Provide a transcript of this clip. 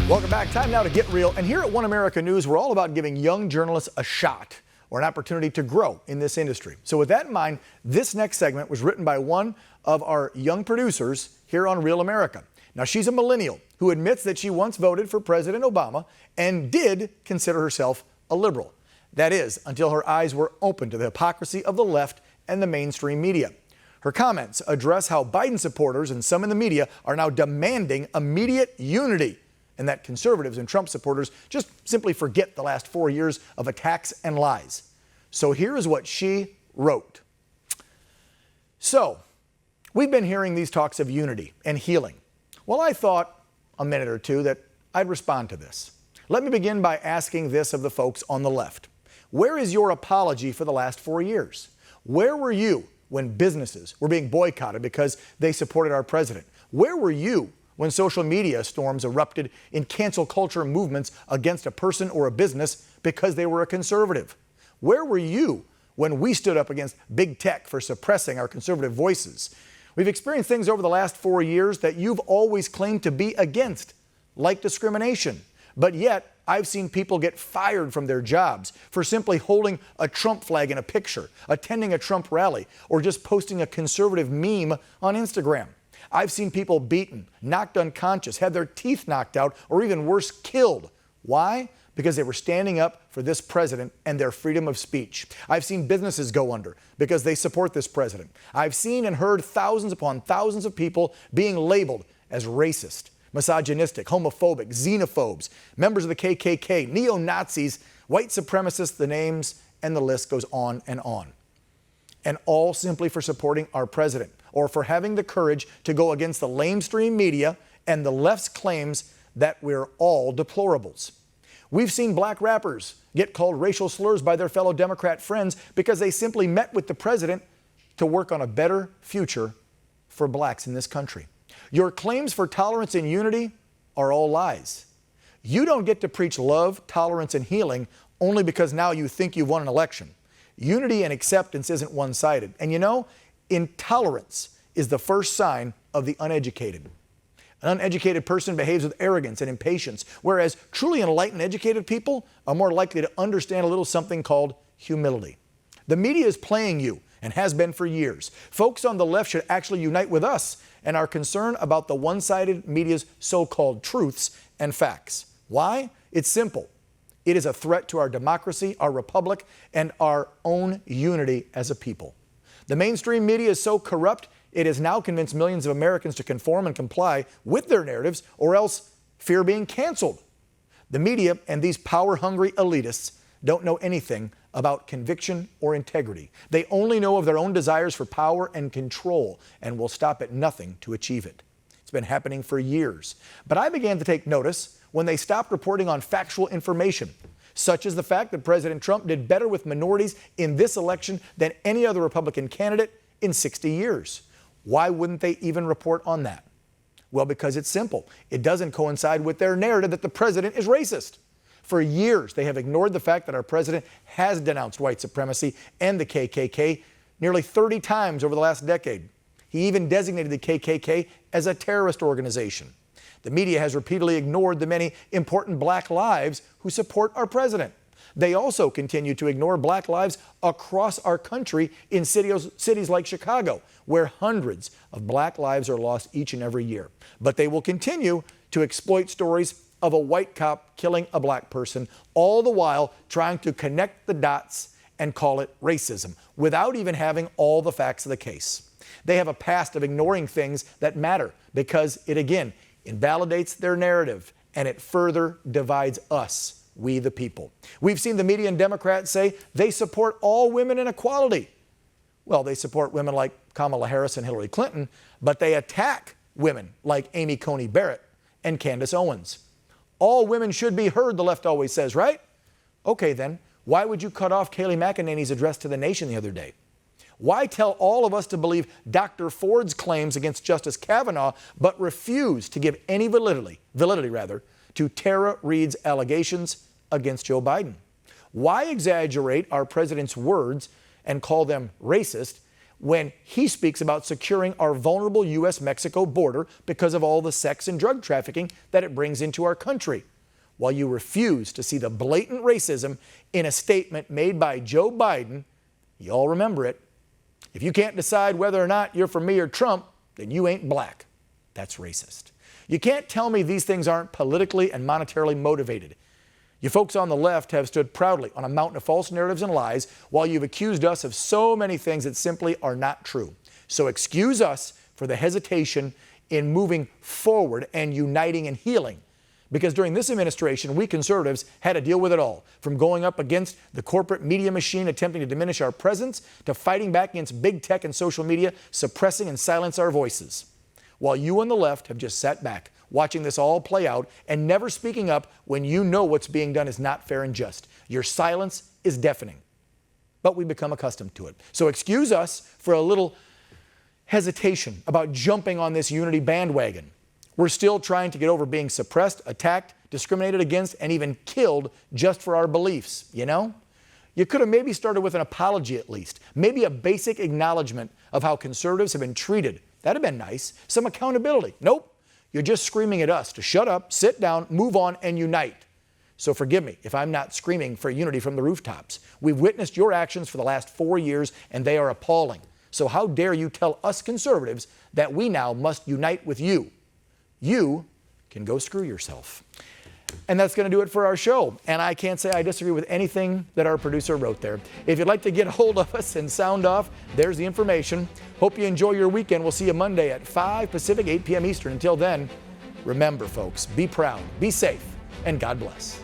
Welcome back. Time now to Get Real. And here at One America News, we're all about giving young journalists a shot or an opportunity to grow in this industry. So with that in mind, this next segment was written by one of our young producers here on Real America. Now, she's a millennial who admits that she once voted for President Obama and did consider herself a liberal. That is, until her eyes were open to the hypocrisy of the left and the mainstream media. Her comments address how Biden supporters and some in the media are now demanding immediate unity, and that conservatives and Trump supporters just simply forget the last 4 years of attacks and lies. So here is what she wrote. So, we've been hearing these talks of unity and healing. Well, I thought a minute or two that I'd respond to this. Let me begin by asking this of the folks on the left. Where is your apology for the last 4 years? Where were you when businesses were being boycotted because they supported our president? Where were you when social media storms erupted in cancel culture movements against a person or a business because they were a conservative? Where were you when we stood up against big tech for suppressing our conservative voices? We've experienced things over the last 4 years that you've always claimed to be against, like discrimination. But yet, I've seen people get fired from their jobs for simply holding a Trump flag in a picture, attending a Trump rally, or just posting a conservative meme on Instagram. I've seen people beaten, knocked unconscious, had their teeth knocked out, or even worse, killed. Why? Because they were standing up for this president and their freedom of speech. I've seen businesses go under because they support this president. I've seen and heard thousands upon thousands of people being labeled as racist, misogynistic, homophobic, xenophobes, members of the KKK, neo-Nazis, white supremacists, the names and the list goes on. And all simply for supporting our president or for having the courage to go against the lamestream media and the left's claims that we're all deplorables. We've seen black rappers get called racial slurs by their fellow Democrat friends because they simply met with the president to work on a better future for blacks in this country. Your claims for tolerance and unity are all lies. You don't get to preach love, tolerance, and healing only because now you think you've won an election. Unity and acceptance isn't one-sided. And you know, intolerance is the first sign of the uneducated. An uneducated person behaves with arrogance and impatience, whereas truly enlightened, educated people are more likely to understand a little something called humility. The media is playing you and has been for years. Folks on the left should actually unite with us and are concerned about the one-sided media's so-called truths and facts. Why? It's simple. It is a threat to our democracy, our republic, and our own unity as a people. The mainstream media is so corrupt, it has now convinced millions of Americans to conform and comply with their narratives or else fear being canceled. The media and these power-hungry elitists don't know anything about conviction or integrity. They only know of their own desires for power and control and will stop at nothing to achieve it. It's been happening for years. But I began to take notice when they stopped reporting on factual information, such as the fact that President Trump did better with minorities in this election than any other Republican candidate in 60 years. Why wouldn't they even report on that? Well, because it's simple. It doesn't coincide with their narrative that the president is racist. For years, they have ignored the fact that our president has denounced white supremacy and the KKK nearly 30 times over the last decade. He even designated the KKK as a terrorist organization. The media has repeatedly ignored the many important black lives who support our president. They also continue to ignore black lives across our country in cities like Chicago, where hundreds of black lives are lost each and every year. But they will continue to exploit stories of a white cop killing a black person, all the while trying to connect the dots and call it racism, without even having all the facts of the case. They have a past of ignoring things that matter because it, again, invalidates their narrative and it further divides us, we the people. We've seen the media and Democrats say they support all women and equality. Well, they support women like Kamala Harris and Hillary Clinton, but they attack women like Amy Coney Barrett and Candace Owens. All women should be heard, the left always says, right? Okay, then, why would you cut off Kayleigh McEnany's address to the nation the other day? Why tell all of us to believe Dr. Ford's claims against Justice Kavanaugh, but refuse to give any validity to Tara Reade's allegations against Joe Biden? Why exaggerate our president's words and call them racist when he speaks about securing our vulnerable U.S.-Mexico border because of all the sex and drug trafficking that it brings into our country, while you refuse to see the blatant racism in a statement made by Joe Biden. You all remember it. If you can't decide whether or not you're for me or Trump, then you ain't black. That's racist. You can't tell me these things aren't politically and monetarily motivated. You folks on the left have stood proudly on a mountain of false narratives and lies while you've accused us of so many things that simply are not true. So excuse us for the hesitation in moving forward and uniting and healing. Because during this administration, we conservatives had to deal with it all, from going up against the corporate media machine attempting to diminish our presence, to fighting back against big tech and social media suppressing and silence our voices. While you on the left have just sat back, watching this all play out and never speaking up when you know what's being done is not fair and just. Your silence is deafening. But we've become accustomed to it. So excuse us for a little hesitation about jumping on this unity bandwagon. We're still trying to get over being suppressed, attacked, discriminated against, and even killed just for our beliefs, you know? You could have maybe started with an apology at least, maybe a basic acknowledgement of how conservatives have been treated. That'd have been nice. Some accountability. Nope. You're just screaming at us to shut up, sit down, move on, and unite. So forgive me if I'm not screaming for unity from the rooftops. We've witnessed your actions for the last 4 years, and they are appalling. So how dare you tell us conservatives that we now must unite with you? You can go screw yourself. And that's going to do it for our show. And I can't say I disagree with anything that our producer wrote there. If you'd like to get a hold of us and sound off, there's the information. Hope you enjoy your weekend. We'll see you Monday at 5 Pacific, 8 p.m. Eastern. Until then, remember, folks, be proud, be safe, and God bless.